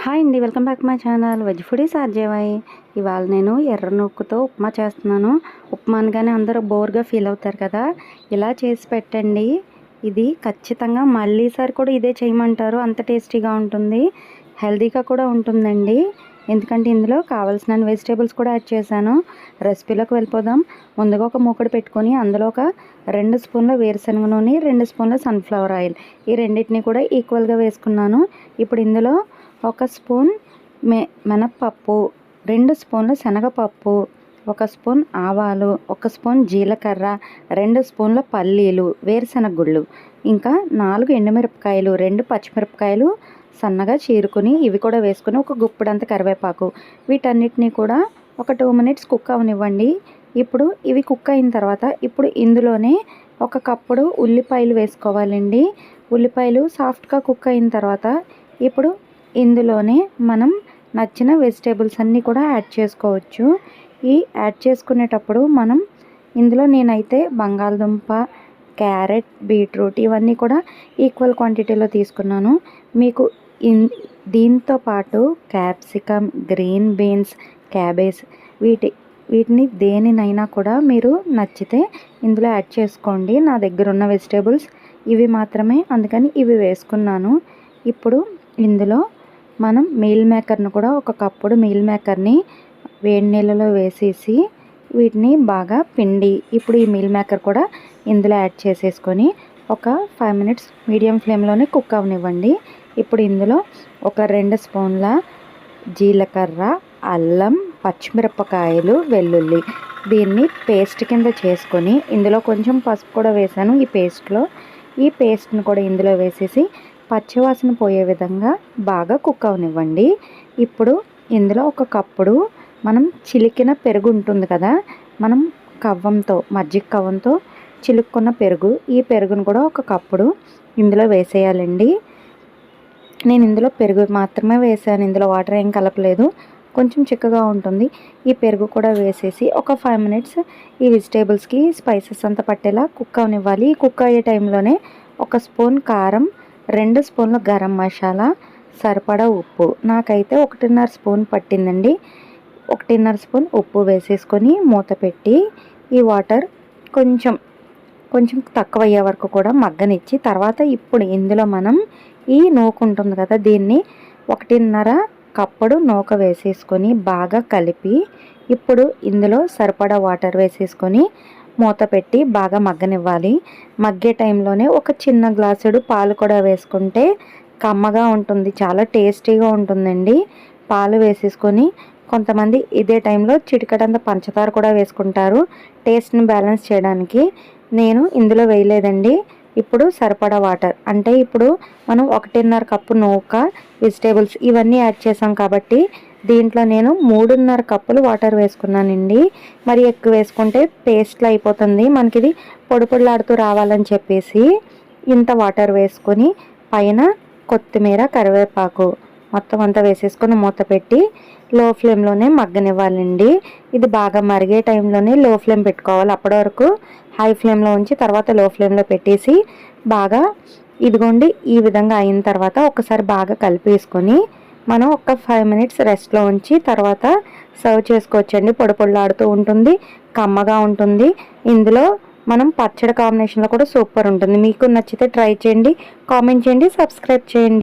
Hi అండి, welcome back my channel veg foodies ఆర్జేవాయి. ఇవాళ నేను ఎర్ర నూకుతో ఉప్మా చేస్తున్నాను. ఉప్మా అనగానే అందరూ బోర్గా ఫీల్ అవుతారు కదా, ఇలా చేసి పెట్టండి. ఇది ఖచ్చితంగా మళ్ళీసారి కూడా ఇదే చేయమంటారు, అంత టేస్టీగా ఉంటుంది, హెల్తీగా కూడా ఉంటుందండి. ఎందుకంటే ఇందులో కావాల్సిన వెజిటేబుల్స్ కూడా యాడ్ చేశాను. రెసిపీలోకి వెళ్ళిపోదాం. ముందుగా ఒక మూకుడు పెట్టుకొని అందులో ఒక 2 స్పూన్ల వేరుశనగ నూనె, 2 స్పూన్ల సన్ఫ్లవర్ ఆయిల్, ఈ రెండింటిని కూడా ఈక్వల్గా వేసుకున్నాను. ఇప్పుడు ఇందులో 1 స్పూన్ మినప్పప్పు, 2 స్పూన్ల శనగపప్పు, 1 స్పూన్ ఆవాలు, 1 స్పూన్ జీలకర్ర, 2 స్పూన్ల పల్లీలు, వేరుశనగ గుళ్ళు, ఇంకా 4 ఎండుమిరపకాయలు, 2 పచ్చిమిరపకాయలు సన్నగా చీరుకుని ఇవి కూడా వేసుకుని ఒక గుప్పెడంత కరివేపాకు, వీటన్నిటిని కూడా ఒక 2 మినిట్స్ కుక్ అవనివ్వండి. ఇప్పుడు ఇవి కుక్ అయిన తర్వాత ఇప్పుడు ఇందులోనే 1 కప్పుడు ఉల్లిపాయలు వేసుకోవాలండి. ఉల్లిపాయలు సాఫ్ట్గా కుక్ అయిన తర్వాత ఇప్పుడు ఇందులోనే మనం నచ్చిన వెజిటేబుల్స్ అన్నీ కూడా యాడ్ చేసుకోవచ్చు. ఈ యాడ్ చేసుకునేటప్పుడు మనం ఇందులో నేనైతే బంగాళదుంప, క్యారెట్, బీట్రూట్ ఇవన్నీ కూడా ఈక్వల్ క్వాంటిటీలో తీసుకున్నాను. మీకు దీంతో పాటు క్యాప్సికమ్, గ్రీన్ బీన్స్, క్యాబేజ్ వీటిని దేనినైనా కూడా మీరు నచ్చితే ఇందులో యాడ్ చేసుకోండి. నా దగ్గర ఉన్న వెజిటేబుల్స్ ఇవి మాత్రమే, అందుకని ఇవి వేసుకున్నాను. ఇప్పుడు ఇందులో మనం మీల్ మేకర్ను కూడా 1 కప్పుడు మీల్ మేకర్ని వేడి నీళ్ళలో వేసేసి వీటిని బాగా పిండి ఇప్పుడు ఈ మీల్ మేకర్ కూడా ఇందులో యాడ్ చేసేసుకొని ఒక 5 మినిట్స్ మీడియం ఫ్లేమ్లోనే కుక్ అవనివ్వండి. ఇప్పుడు ఇందులో ఒక 2 స్పూన్ల జీలకర్ర, అల్లం, పచ్చిమిరపకాయలు, వెల్లుల్లి దీన్ని పేస్ట్ కింద చేసుకొని ఇందులో కొంచెం పసుపు కూడా వేసాను. ఈ పేస్ట్ను కూడా ఇందులో వేసేసి పచ్చివాసన పోయే విధంగా బాగా కుక్ అవనివ్వండి. ఇప్పుడు ఇందులో 1 కప్పుడు మనం చిలికిన పెరుగు ఉంటుంది కదా, మనం మజ్జిగ కవ్వంతో చిలుక్కున్న పెరుగు, ఈ పెరుగును కూడా 1 కప్పుడు ఇందులో వేసేయాలండి. నేను ఇందులో పెరుగు మాత్రమే వేసాను, ఇందులో వాటర్ ఏం కలపలేదు, కొంచెం చిక్కగా ఉంటుంది. ఈ పెరుగు కూడా వేసేసి ఒక 5 మినిట్స్ ఈ వెజిటేబుల్స్కి స్పైసెస్ అంతా పట్టేలా కుక్ అవనివ్వాలి. కుక్ అయ్యే టైంలోనే 1 స్పూన్ కారం, 2 స్పూన్ల గరం మసాలా, సరిపడా ఉప్పు, నాకైతే 1.5 స్పూన్ పట్టిందండి. 1.5 స్పూన్ ఉప్పు వేసేసుకొని మూత పెట్టి ఈ వాటర్ కొంచెం తక్కువ అయ్యే వరకు కూడా మగ్గనిచ్చి తర్వాత ఇప్పుడు ఇందులో మనం ఈ నూక ఉంటుంది కదా, దీన్ని 1.5 కప్పుడు నూక వేసేసుకొని బాగా కలిపి ఇప్పుడు ఇందులో సరిపడా వాటర్ వేసేసుకొని మూత పెట్టి బాగా మగ్గనివ్వాలి. మగ్గే టైంలోనే ఒక చిన్న గ్లాసుడు పాలు కూడా వేసుకుంటే కమ్మగా ఉంటుంది, చాలా టేస్టీగా ఉంటుందండి. పాలు వేసేసుకొని కొంతమంది ఇదే టైంలో చిటికెడంత పంచదార కూడా వేసుకుంటారు టేస్ట్ని బ్యాలెన్స్ చేయడానికి. నేను ఇందులో వేయలేదండి. ఇప్పుడు సరిపడా వాటర్, అంటే ఇప్పుడు మనం 1.5 కప్పు నూక, వెజిటేబుల్స్ ఇవన్నీ యాడ్ చేసాం కాబట్టి దీంట్లో నేను 3.5 కప్పులు వాటర్ వేసుకున్నానండి. మరి ఎక్కువ వేసుకుంటే పేస్ట్లో అయిపోతుంది, మనకి ఇది పొడి పొడిలాడుతూ రావాలని చెప్పేసి ఇంత వాటర్ వేసుకొని పైన కొత్తిమీర, కరివేపాకు మొత్తం అంతా వేసేసుకొని మూత పెట్టి లో ఫ్లేమ్లోనే మగ్గనివ్వాలండి. ఇది బాగా మరిగే టైంలోనే లో ఫ్లేమ్ పెట్టుకోవాలి. అప్పటి వరకు హై ఫ్లేమ్లో ఉంచి తర్వాత లో ఫ్లేమ్లో పెట్టేసి బాగా ఇదిగోండి ఈ విధంగా అయిన తర్వాత ఒకసారి బాగా కలిపేసుకొని మనం ఒక 5 మినిట్స్ రెస్ట్లో ఉంచి తర్వాత సర్వ్ చేసుకోవచ్చండి. పొడి పొడిలాడుతూ ఉంటుంది, కమ్మగా ఉంటుంది. ఇందులో మనం పచ్చడి కాంబినేషన్లో కూడా సూపర్ ఉంటుంది. మీకు నచ్చితే ట్రై చేయండి, కామెంట్ చేయండి, సబ్స్క్రైబ్ చేయండి.